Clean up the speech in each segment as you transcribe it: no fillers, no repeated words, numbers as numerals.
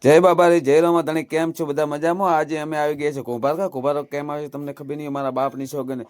જય બાબા રે જય રામા ધણી કેમ છો બધા મજામાં? આજે અમે આવી ગયા છે કુંભારકા કેમ આવે છે તમને ખબર નહીં. અમારા બાપની સોગને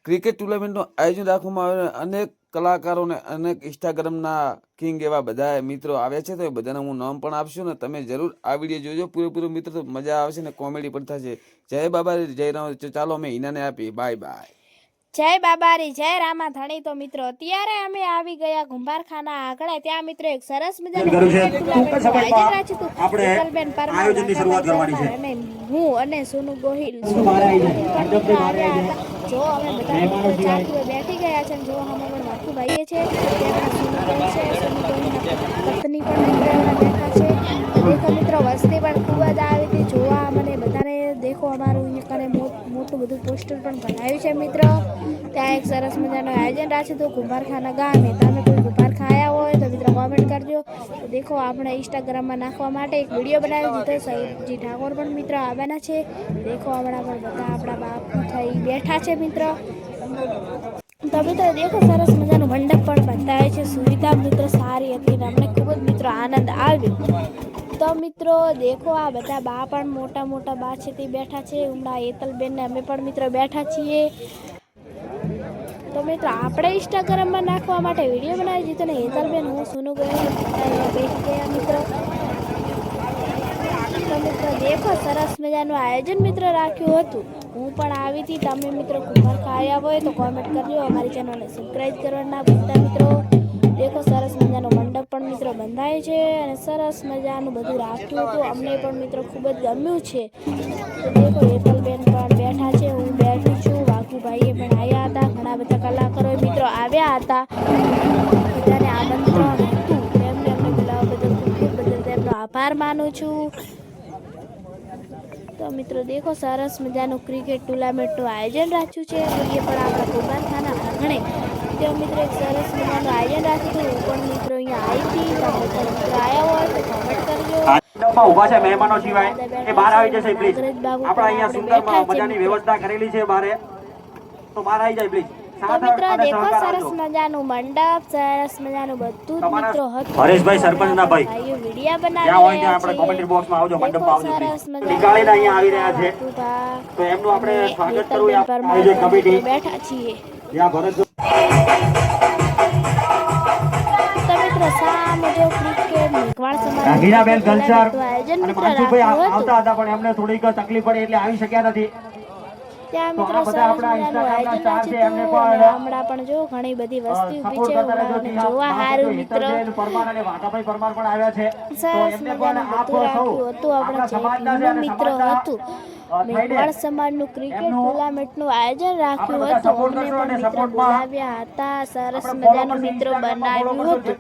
ક્રિકેટ ટુર્નામેન્ટનું આયોજન રાખવામાં આવે. અનેક કલાકારોને અનેક ઇન્સ્ટાગ્રામના કિંગ એવા બધા મિત્રો આવ્યા છે, તો એ બધાને હું નામ પણ આપશું ને તમે જરૂર આ વિડીયો જોજો પૂરેપૂરો મિત્રો, તો મજા આવશે ને કોમેડી પણ થશે. જય બાબા રે જય રામ. ચાલો અમે હિનાને આપી બાય બાય. જય બાબારી જય રામા ધણી. તો મિત્રો અત્યારે અમે આવી ગયા કુંભારખાના આગળ. ત્યાં મિત્રો એક સરસ મજાનું આયોજનની શરૂઆત કરવાની છે અને હું અને સોનુ ગોહિલ જો અમે બધા ચાકીઓ બેઠી ગયા છે. જો અમે પણ વાકુ ભાઈએ છે, પત્ની પણ બેઠા છે. દેખો મિત્રો વસ્તી પણ ખૂબ જ આવી હતી જોવા મને બધાને. દેખો અમારું અહીંયા મોટું બધું પોસ્ટર પણ બનાવ્યું છે મિત્રો. ત્યાં એક સરસ મજાનું આયોજન રાખ્યું હતું કુંભારખાના ગામે. તમે કોઈ કુંભારખા આવ્યા હોય તો મિત્રો કોમેન્ટ કરજો. તો દેખો આપણે ઇન્સ્ટાગ્રામમાં નાખવા માટે એક વિડીયો બનાવી દીધો. સૈયદજી ઠાકોર પણ મિત્રો આવવાના છે. દેખો હમણાં પણ બધા આપણા બાપુ થઈ બેઠા છે મિત્રો. તો મિત્રો દેખો સરસ મજાનું મંડપ પણ બંધાય છે. સુવિધા મિત્રો સારી હતી અને અમને ખૂબ જ મિત્રો આનંદ આવ્યો. તો મિત્રો દેખો આ બધા બા પણ મોટા મોટા બા છે તે બેઠા છે. હમણાં એતલબેન ને અમે પણ મિત્રો બેઠા છીએ. તો મિત્રો આપણે ઇન્સ્ટાગ્રામમાં નાખવા માટે વિડીયો બનાવી દીધો ને હેતલબેન હું સોનુ ગોહિલ બેસી ગયા મિત્રો. તો મિત્રો દેખો સરસ મજાનું આયોજન મિત્રો રાખ્યું હતું. હું પણ આવી હતી. તમે મિત્રો કુંભારખા આવ્યા હોય તો કોમેન્ટ કરજો. અમારી ચેનલને સબસ્ક્રાઈબ કરવા ના ભૂલતા મિત્રો. દેખો સરસ મજાનો મંડપ પણ મિત્રો બંધાય છે અને સરસ મજાનું બધું રાખ્યું હતું. અમને પણ મિત્રો ખૂબ જ ગમ્યું છે. તો દેખો હેતલબેન પણ બેઠા છે, હું બેઠી છું. વાઘુભાઈએ પણ આવ્યા હતા. ઘણા બધા કલાકારો મિત્રો આવ્યા હતા. બધાને આમંત્રણ હતું. તેમને અમને બોલાવવા બદલ ખૂબ બદલ તેમનો આભાર માનું છું. તો મિત્રો દેખો સરસ મજાનું ક્રિકેટ ટુર્નામેન્ટનું આયોજન રાખ્યું છે. એ પણ આપણા કુંભારખાના આંગણે. તો મિત્રો એક સરસ મજાનું આયોજન રાખ્યું હતું. હું પણ મિત્રો અહીંયા આવી હતી. તમે પણ મિત્રો આવ્યા હોય તો કોમેન્ટ કરજો. ઉભા છે મહેમાનો સિવાય એ બહાર આવી જશે પ્લીઝ. આપણે અહીંયા સુંદર મજાની વ્યવસ્થા કરેલી છે બારે, તો બહાર આવી જાય પ્લીઝ. તો મિત્રો દેખો સરસ મજાનું મંડપ, સરસ મજાનું બધું મિત્રો હતું. હરેશભાઈ સરપંચના ભાઈ ભાઈઓ વિડિયો બનાવી ત્યાં હોય રહ્યા ત્યાં આપણે છે. કોમેન્ટ બોક્સમાં આવજો, મંડપમાં આવજો સરસ મજાનું નીકાળીને અહીંયા આવી રહ્યા છે. તો એમનું આપણે સ્વાગત કરવું આયોજક કમિટી બેઠા છીએ. ત્યાં ભરત હીરાબેન ગલચર અને માનસુભાઈ આવતા હતા પણ એમને થોડીક તકલીફ પડી એટલે આવી શક્યા નથી. ત્યાં મિત્રો હમણાં પણ જો ઘણી બધી વસ્તી ઊભી છે જોવા હારું મિત્રો. પરમાર પણ આવ્યા છે. સરસ મજાનું બધું રાખ્યું હતું. આપણા મિત્રો હતું મેઘવાળ સમાજનું ક્રિકેટ ટુર્નામેન્ટનું આયોજન રાખ્યું હતું. અમને પણ મિત્રો બોલાવ્યા હતા. સરસ મજાનું મિત્રો બનાવ્યું હતું.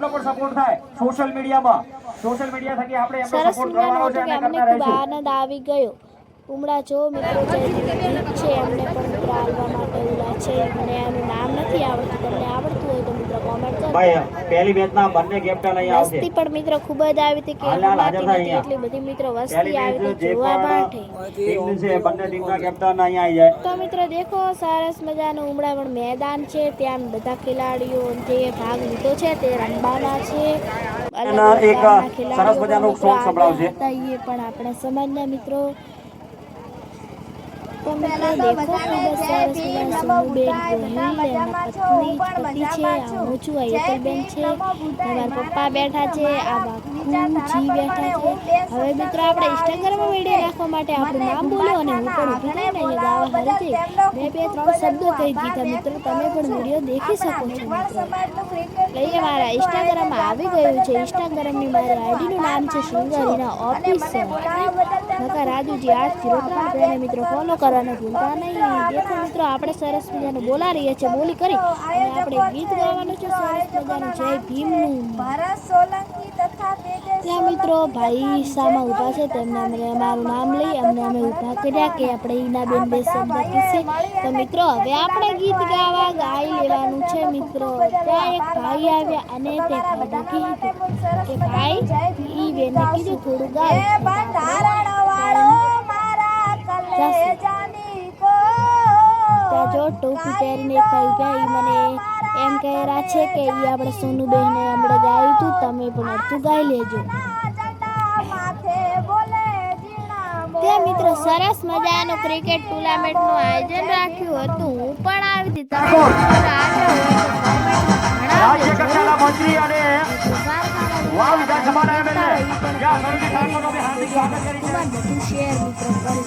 સોશિયલ મીડિયા થકી આપણે સરસ મજાનું હતું કે અમને ખૂબ આનંદ આવી ગયો. ઉમળા જો મિત્રો છે એમને પણ મિત્રો આવવા માટે ઉલા છે. મને આનું નામ નથી આવડતું. તમને આવડતું હોય તો મિત્રો કોમેન્ટ કરો. પહેલી મેચના બંને કેપ્ટન અહીં આવશે. વસ્તી પણ મિત્રો ખૂબ જ આવી હતી કે એટલી બધી મિત્રો વસ્તી આવી હતી જોવા માટે. બંને ટીમના કેપ્ટન અહીં આવી જાય. તો મિત્રો દેખો સરસ મજાનું ઉમળા પણ મેદાન છે. ત્યાં બધા ખેલાડીઓ જે ભાગ લીધો છે તે રમવાના છે. એક સરસ મજાનું સોંગ સંભળાવશે. એ પણ આપણા સમાજના મિત્રો. તો મિત્રો દેખો ખૂબ જ સરસ મજાનું સોનુબેન ગોહિલ એમના પતિ છે. હું છું હેતલબેન છે. તમારા પપ્પા બેઠા છે. આ બાપુજી બેઠા છે. હવે મિત્રો આપણે ઇન્સ્ટાગ્રામમાં વિડીયો રાખવા માટે આપણું નામ બોલ્યો અને હું પણ ઊભી થઈને અહીંયા ગાવા હારી હતી. મેં 2-3 શબ્દો કહી દીધા મિત્રો. તમે પણ વિડીયો દેખી શકો છો મિત્રો. એટલે મારા ઇન્સ્ટાગ્રામમાં આવી ગયું છે. ઇન્સ્ટાગ્રામની મારી આઈડીનું નામ છે શૃંગારીના ઓફિસિયલ. નકા રાજુજી 803 તેને મિત્રો ફોલો કરવાના ભૂલતા નહીં. દેખો મિત્રો આપણે સરસ મજાનું બોલા રહીએ છીએ. બોલી કરી અને આપણે ગીત ગાવાનું છે સરસ મજાનું જય ભીમનું. ત્યાં મિત્રો ભાઈ સામા ઊભા છે. તેમને અમે અમારું નામ લઈ અમને અમે ઊભા કર્યા કે આપણે ઈનાબેન 2 શબ્દ કહીએ. તો મિત્રો હવે આપણે ગીત ગાઈ લેવાનું છે મિત્રો. ત્યાં એક ભાઈ આવ્યા અને તે ભાઈને કીધું કે ભાઈ ઈ બેનને કીધું થોડું ગાય. ત્યાં જો ટોપી પહેરીને એક ભાઈ ગયા. મને એમ કહે રહ્યા છે કે ઈ આપણે સોનુબેનને હમણાં ગાયું હતું. તમે પણ અડધું ગાઈ લેજો. સરસ મજાનું ક્રિકેટ ટુર્નામેન્ટનું આયોજન રાખ્યું હતું. હું પણ આવી હતી. તમે પણ આવ્યા હોય તો કોમેન્ટમાં રાજ્ય જણાવજો. કક્ષાના મંત્રી અને વાવ વિધાનસભાના MLA જ્યાં સૌથી ઠાકોરનો બી હાર્દિક સ્વાગત કરી છે. બધું શેર મિત્રો કરી.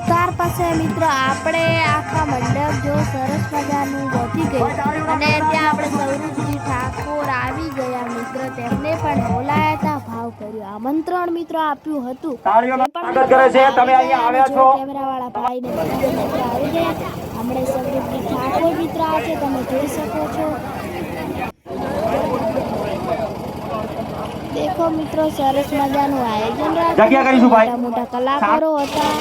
ત્યાર પછી મિત્રો આપણે આખા મંડપ જો સરસ મજાનું વધી ગયું અને ત્યાં આપણે સૌરભજી ઠાકોર આવી ગયા મિત્ર. તેમને પણ બોલાયા હતા, ભાવ કર્યો, આમંત્રણ મિત્રો આપ્યું હતું. તાળીઓનો સ્વાગત કરે છે. તમે અહીંયા આવ્યા છો. કેમેરાવાળા ભાઈને બધા મિત્રો આવી ગયા. આપણે સૌરભજી ઠાકોર મિત્ર આ છે, તમે જોઈ શકો છો. દેખો મિત્રો સરસ મજાનું આયોજન જગ્યા કરીશું ભાઈ. રાખ્યું. મોટા કલાકારો હતા.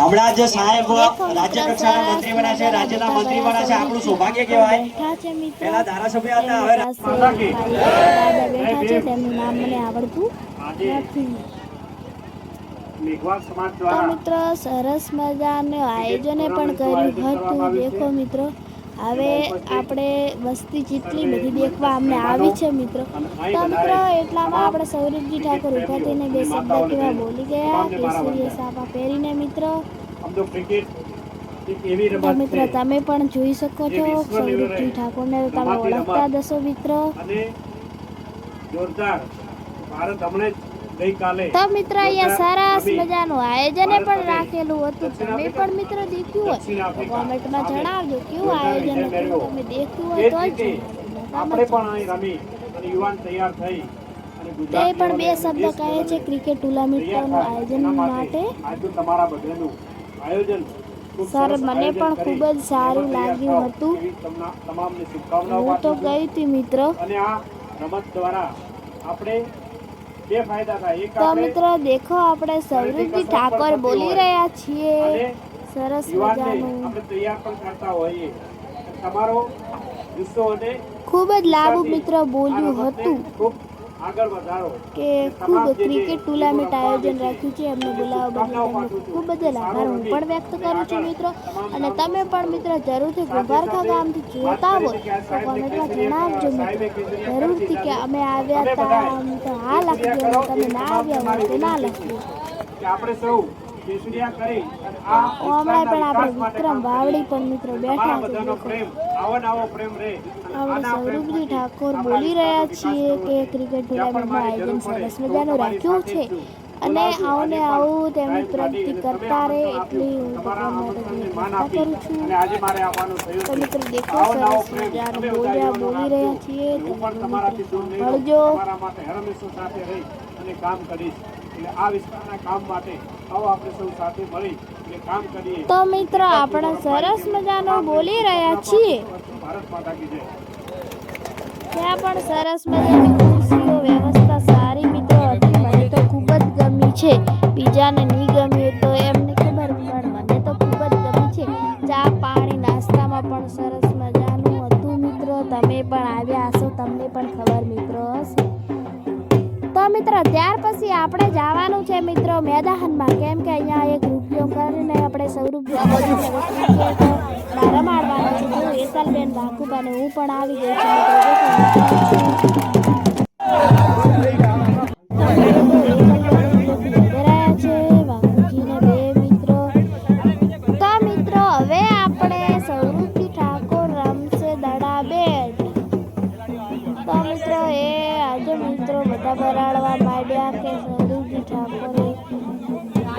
હમણાં જે સાહેબ રાજ્ય કક્ષાના મંત્રી બન્યા છે, રાજ્યના મંત્રી બન્યા છે, આપણું સૌભાગ્ય કહેવાય. બેઠા છે મિત્રો. પહેલા ધારાસભ્ય હતા, હવે દાદા બેઠા છે, તેમનું નામ મને આવડતું નથી. મેઘવાળ સમાજ તો દ્વારા મિત્રો સરસ મજાનું આયોજન પણ કર્યું હતું. દેખો મિત્રો હવે આપણે વસ્તી જેટલી બધી દેખવા અમને આવી છે મિત્રો. તો મિત્રો એટલામાં આપણે સૌરભજી ઠાકોર ઉભા થઈને બે શબ્દ કેવા બોલી ગયા. કેસરીય સાપા પહેરીને મિત્રો. આમ તો ક્રિકેટ એક એવી તો રમત મિત્રો છે તમે પણ જોઈ શકો છો સૌરભજી ઠાકોરને તો તમે ઓળખતા દશો મિત્રો. અને જોરદાર ભારત હમણે જ ગઈકાલે તો મિત્રો અહીંયા સરસ મજાનું આયોજન પણ રાખેલું હતું. તમે પણ મિત્રો દેખ્યું હોય તો કોમેન્ટમાં જણાવજો કેવું આયોજન હતું. તમે દેખ્યું હોય તો જ આપણે પણ અહીં રમી અને યુવાન તૈયાર થઈ અને તે ગુજરાત પણ બે શબ્દ કહે છે ક્રિકેટ ટુર્નામેન્ટનું આયોજન માટે. આજનું તમારા બધાનું આયોજન ખૂબ સર સરસ મને આયોજન પણ કરી ખૂબ જ સારું તૈયાર લાગ્યું થાઓ હતું. એવી તમામને શુભકામનાઓ હું તો પાઠવું છું. ગઈ હતી મિત્રો. અને આ રમત દ્વારા આપણે બે ફાયદા થાય. એક તો આપણે મિત્રો દેખો આપણે સૌરભજી ઠાકોર બોલી રહ્યા છીએ. અને સરસ યુવાનને મજાનું આપણે તૈયાર પણ કરતા હોઈએ. તમારો જુસ્સો અને ખૂબ જ લાભ મિત્રો બોલ્યું હતું ખૂબ આગળ વધારો. કે ખૂબ ક્રિકેટ ટુર્નામેન્ટ આયોજન રાખ્યું છે. અમને બોલાવવા બદલ તમને ખૂબ જ આભાર હું પણ વ્યક્ત કરું છું મિત્રો. અને તમે પણ મિત્રો જરૂરથી ગોભારખા ગામથી જોતા હોય તો કોમેન્ટમાં જણાવજો મિત્રો જરૂરથી કે અમે આવ્યા હતા આમ તો હા લખજો અને તમે ના આવ્યા હોય તો ના લખજો. કે આપણે સૌ કેસરિયા કરી અને આ હમણાં પણ આપણે વિક્રમ વાવડી પણ મિત્રો બેઠા અમારા છે. બધાનો દેખો પ્રેમ આવો ને આવો પ્રેમ રહે. આપણે સૌરભજી ઠાકોર બોલી રહ્યા છીએ કે ક્રિકેટ ટુર્નામેન્ટનું આયોજન સરસ મજાનું રાખ્યું છે અને આવું ને આવું તેમની પ્રગતિ કરતા રહે એટલી હું ભગવાન માટે પ્રાર્થના કરું છું. અને આજે મારે આવવાનું થયું તો છે. મિત્રો દેખો આવો નવો સરસ પ્રેમ મજાનું તમે બોલી ઉજાગરો રહ્યા છીએ. હું પણ તમારાથી દૂર નહીં રહું. મળજો. તમારા માટે હંમેશા સાથે રહી અને કામ કરીશ. એટલે આ વિસ્તારના કામ માટે આવો આપણે સૌ સાથે મળી અને કામ કરીએ. તો મિત્રો આપણે સરસ મજાનું બોલી રહ્યા છીએ. ભારત માતા કી જય. ત્યાં પણ સરસ મજાની ખુરશીઓ વ્યવસ્થા સારી મિત્રો હતી. મને તો ખૂબ જ ગમી છે. બીજાને નહીં ગમ્યું તો એમને ખબર પણ મને તો ખૂબ જ ગમી છે. ચા પાણી નાસ્તામાં પણ સરસ મજાનું હતું મિત્રો. તમે પણ આવ્યા હશો તમને પણ ખબર મિત્રો હશે. તો મિત્રો ત્યાર પછી આપણે જવાનું છે મિત્રો મેદાનમાં. કેમ કે અહીંયા એક રૂપિયો કરીને આપણે સૌરભજી રમાડવાનો છે. હું એસલબેન વાકુબાને હું પણ આવી ગઈ છું મિત્રો. તો મિત્રો હવે આપણે સૌરભજી ઠાકોર રમશે દડા બેટ. તો મિત્રો એ આજે મિત્રો બધા બરાડવા માંડ્યા કે સૌરભજી ઠાકોરે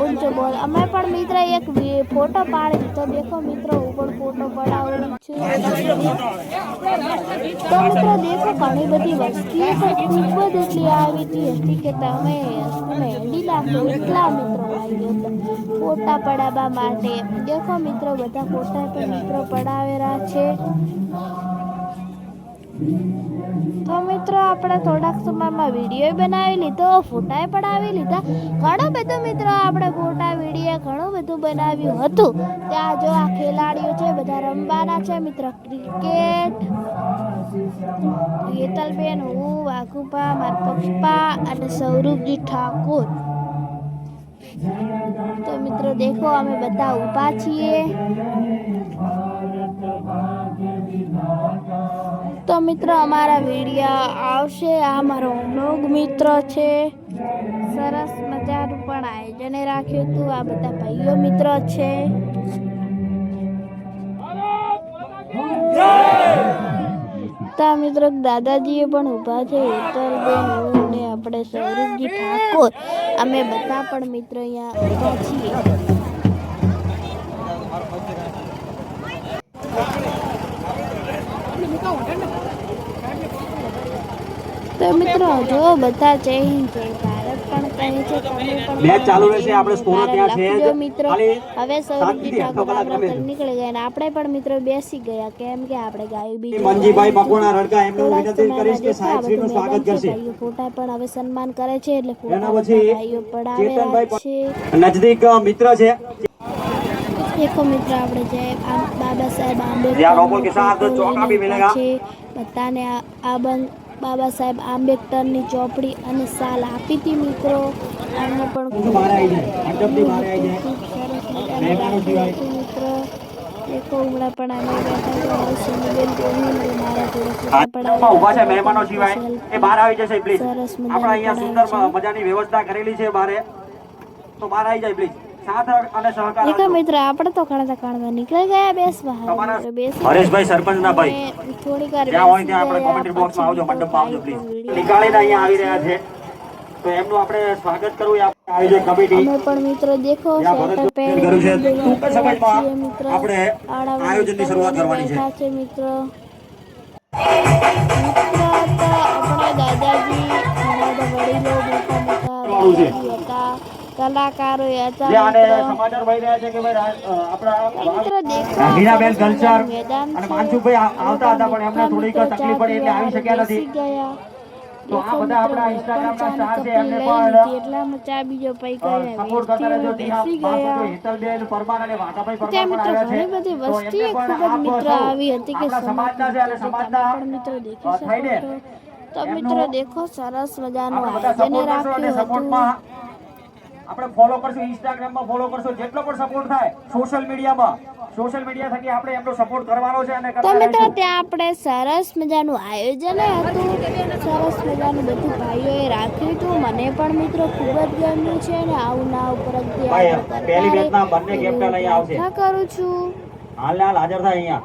ઊંચો બોલ. અમે પણ મિત્ર એક ફોટો પાડી દીધો. દેખો મિત્રો હું પણ ફોટો પડાવું છું. તો મિત્રો દેખો ઘણી બધી વસ્તીઓ પણ ખૂબ જ એટલી આવી હતી કે તમે હેડી નાખો એટલા મિત્રો આવી હતા ફોટા પડાવવા માટે. દેખો મિત્રો બધા ફોટા પણ મિત્રો પડાવેલા છે. તો મિત્રો આપણે થોડાક સમયમાં વિડીયો બનાવી લીધો, ફોટા પડાવી લીધા. ઘણું બધું મિત્રો આપણે ફોટા વિડીયો ઘણું બધું બનાવ્યું હતું. ત્યાં જો આ ખેલાડીઓ છે બધા રમવાના છે મિત્રો ક્રિકેટ. હેતલબેન, હું, વાઘુપા, મારા પપ્પા અને સૌરભજી ઠાકોર. તો મિત્રો દેખો અમે બધા ઊભા છીએ. તો મિત્રો અમારા વિડીયો આવશે. આ મારો વ્લોગ મિત્ર છે, સરસ મજાનું પણ આયોજને રાખ્યું હતું. આ બધા ભાઈઓ મિત્ર છે. તા મિત્રો દાદાજીએ પણ ઊભા છે, હેતલબેન, હું ને આપણે સૌરભજી ઠાકોર, અમે બધા પણ મિત્રો અહીંયા ઊભા છીએ. તો મિત્રો જો બધા જય હિન્દ જય ભારત પણ કહે છે. તમે પણ મેચ ચાલુ રહેશે, આપણે સ્કોર ત્યાં છે જ. મિત્રો હવે સૌરભજી ઠાકોર આપણે નીકળી ગયા અને આપણે પણ મિત્રો બેસી ગયા, કેમ કે આપણે ગાયું બીજું મંજીભાઈ મકવાણા રડકા એમને હું વિનંતી કરીશ કે સાહેબ શ્રીનું સ્વાગત કરશે. ભાઈઓ ફોટા પણ હવે સન્માન કરે છે, એટલે એના ફોટા પછી ભાઈઓ પડાવેલા છે. નજદીક મિત્ર છે देखो मित्र આપણે જે બાબા સાહેબ यहाँ लोगों के साथ चौका भी मिलेगा। છે બધાને આ બાબા સાહેબ આંબેડકરની ચોપડી અને સાલ આપી હતી મિત્રો. અમને પણ બહાર આવી જાય, મંડપથી બહાર આવી જાય. ખૂબ સરસ મહેમાનો સિવાય. મિત્રો દેખો હમણાં પણ અમે બેઠા છે. હવે સુનિબેન કોહલી અને મારા જોડે ફોટા આજમાં ઊભા છે મહેમાનો સિવાય એ બહાર આવી જશે પ્લીઝ. સરસ આપણે અહીંયા સુંદર મજાની વ્યવસ્થા કરેલી છે બારે, તો બહાર આવી જાય પ્લીઝ. સાથ અને સહકાર દેખો આપજો. મિત્ર આપણે તો કાઢતા નીકળી ગયા બેસવા. હવે તમારા મિત્રો બેસી હરેશભાઈ સરપંચના ભાઈ અને થોડીક વાર જ્યાં હોય બેસી ત્યાં આપણે ગયા. કોમેન્ટ્રી બોક્સમાં આવજો, પછી મંડપમાં આવજો બીજો પ્લીઝ. વિડીયો નીકાળીને અહીંયા આવી રહ્યા છે, તો એમનું આપણે સ્વાગત કરવું એ આપણે આયોજક કમિટી અમે પણ મિત્રો દેખો જ્યાં ભરત સેટર પહેરી કર્યું છે. બેઠા ટૂંક જ સમયમાં છીએ મિત્રો. આપણે આડા આયોજનની શરૂઆત કરવાની છે. બેઠા છે મિત્રો. મિત્રો તો આપણે દાદાજી ઘણા બધા વડીલો મોટા મોટા વાળું છે. દાદાજી હતા, કલાકારો હતા જે આને મિત્રો. સમાચાર વહી રહ્યા છે કે ભાઈ આપણા મિત્રો દેખો રાધીનાબેન સરસ કલ્ચર મજાનું મેદાન અને છે. માનસુખભાઈ આવતા હતા પણ એમને થોડીક મિત્રો તકલીફ પડી એટલે આવી શક્યા નથી. બેસી ગયા. તો આ દેખો બધા મિત્રો, આપણા મેં ઇન્સ્ટાગ્રામના પણ સ્ટાર છે, ચાની એમને કપી લઈ પણ લીધી. એટલામાં ચા બીજો પૈ કરીને સપોર્ટ કરતા રહેજો. બેસી ગયા. હેતલબેન પરમાર અને વાઘાભાઈ પરમાર ત્યાં પણ મિત્રો આવ્યા છે. ઘણી બધી તો વસ્તી એમને ખૂબ પણ જ મિત્રો આપ આવી હતી કે આપણા સમાજના છે અને તમે સમાજના પણ મિત્રો દેખી શકો થઈને છો. તો એમનું મિત્રો દેખો સરસ મજાનું આપણે બધા આયોજન સપોર્ટ કરશો અને રાખ્યું હતું. સપોર્ટમાં આપણે ફોલો કરશું, ઇન્સ્ટાગ્રામમાં ફોલો કરશો. જેટલો પણ સપોર્ટ થાય સોશિયલ મીડિયા થકી આપણે એમનો સપોર્ટ કરવાનો છે અને તો કરતા મિત્રો રહીશું. ત્યાં આપણે સરસ મજાનું આયોજન હતું. સરસ મજાનું બધું ભાઈઓએ રાખ્યું હતું. મને પણ મિત્રો ખૂબ જ ગમ્યું છે અને આવું ના ઉપરથી ભાઈ, આપણે પહેલી કરતા બેચના બંને રહે કેપ્ટન એવી અહીંયા આવશે. પ્રાર્થના કરું છું. હાલ હાજર થાય અહીંયા.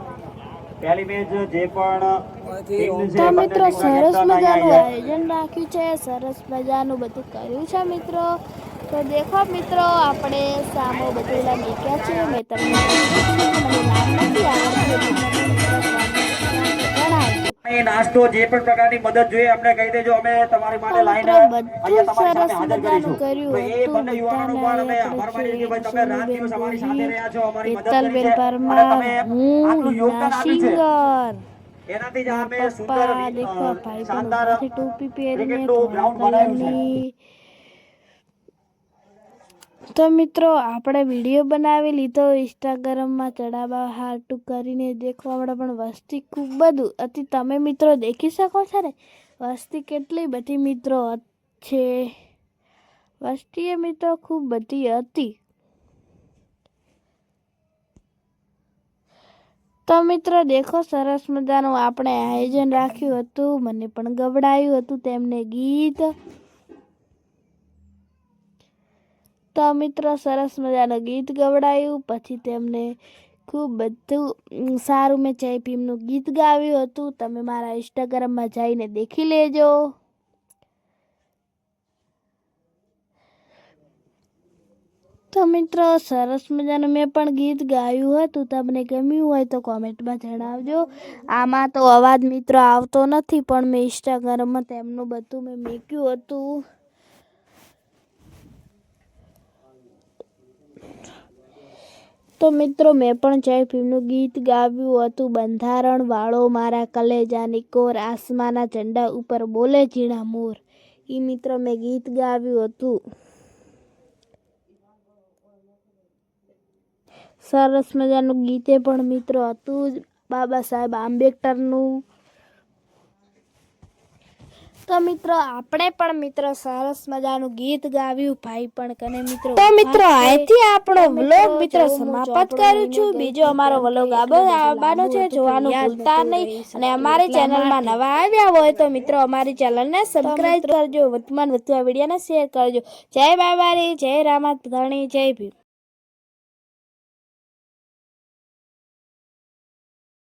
પહેલી મેચ જે પણ ટીમ છે તો બંને મિત્રો ટીમના સરસ કેપ્ટન અહીંયા મજાનું આવી જાય. આયોજન રાખ્યું છે. સરસ મજાનું બધું કર્યું છે મિત્રો. તો દેખો મિત્રો આપણે સામે બધેલા મેક્યા છે. મેં તમને મને નામ નથી આવડતું એટલે તમે મિત્રો જણાવજો. એ નાસ્તો જે પણ પ્રકારની મદદ જોઈએ અમને કહી દેજો, અમે તમારી માટે તો લાઈને મિત્રો અહીંયા તમારી બધું સામે સરસ હાજર કરીશું. મજાનું તો એ કર્યું બંને યુવાનો પણ અમે હતું. આભાર માનીએ છીએ ભાઈ, તમે રાત દિવસ અમારી સાથે રહ્યા છો, અમારી મદદ કરી હેતલબેન છે અને પરમાર, તમે હું આટલું યોગદાન આપ્યું છે. સિંગર એનાથી જ અમે સુંદર પપ્પા દેખો ભાઈ પણ શાનદાર ઉપરથી ટોપી પહેરીને ક્રિકેટનું ગ્રાઉન્ડ બનાવ્યું છે. કલરની. તો મિત્રો આપણે વિડીયો બનાવી લીધો ઇન્સ્ટાગ્રામમાં ચડાવવા હાટું કરીને. દેખો હમણાં પણ વસ્તી ખૂબ બધું હતી, તમે મિત્રો દેખી શકો છો ને વસ્તી કેટલી બધી મિત્રો છે. વસ્તી મિત્રો ખૂબ બધી હતી. તો મિત્રો દેખો સરસ મજાનું આપણે આયોજન રાખ્યું હતું. મને પણ ગવડાયું હતું તેમને ગીત. તો મિત્રો સરસ મજાનું ગીત ગવડાયું. પછી તેમને ખૂબ બધું સારું મેં ચાય પીમનું ગીત ગાવ્યું હતું. તમે મારા ઇન્સ્ટાગ્રામમાં જઈને દેખી લેજો. તો મિત્રો સરસ મજાનું મેં પણ ગીત ગાયું હતું. તમને ગમ્યું હોય તો કોમેન્ટમાં જણાવજો. આમાં તો અવાજ મિત્રો આવતો નથી પણ મેં ઇન્સ્ટાગ્રામમાં તેમનું બધું મેં મૂક્યું હતું. તો મિત્રો મેં પણ જય ભીમનું ગીત ગાવ્યું હતું. બંધારણ વાળો મારા કલેજાની કોર, આસમાના ઝંડા ઉપર બોલે ઝીણા મોર. એ મિત્રો મેં ગીત ગાવ્યું હતું. સરસ મજાનું ગીતે પણ મિત્રો હતું બાબા સાહેબ આંબેડકરનું. તો મિત્રો આપણે પણ મિત્રો સરસ મજાનું ગીત ગાવ્યું ભાઈ પણ કને મિત્રો તો મિત્રો અહીંથી આપણો વ્લોગ મિત્રો સમાપ્ત કરું છું બીજો અમારો વ્લોગ આવવાનો છે જોવાનું ભૂલતા નહીં અને અમારી ચેનલમાં નવા આવ્યા હોય તો મિત્રો અમારી ચેનલને સબસ્ક્રાઇબ કરજો વધુમાં વધુ આ વિડીયોને શેર કરજો જય બાબારી જય રામા ધણી જય ભીમ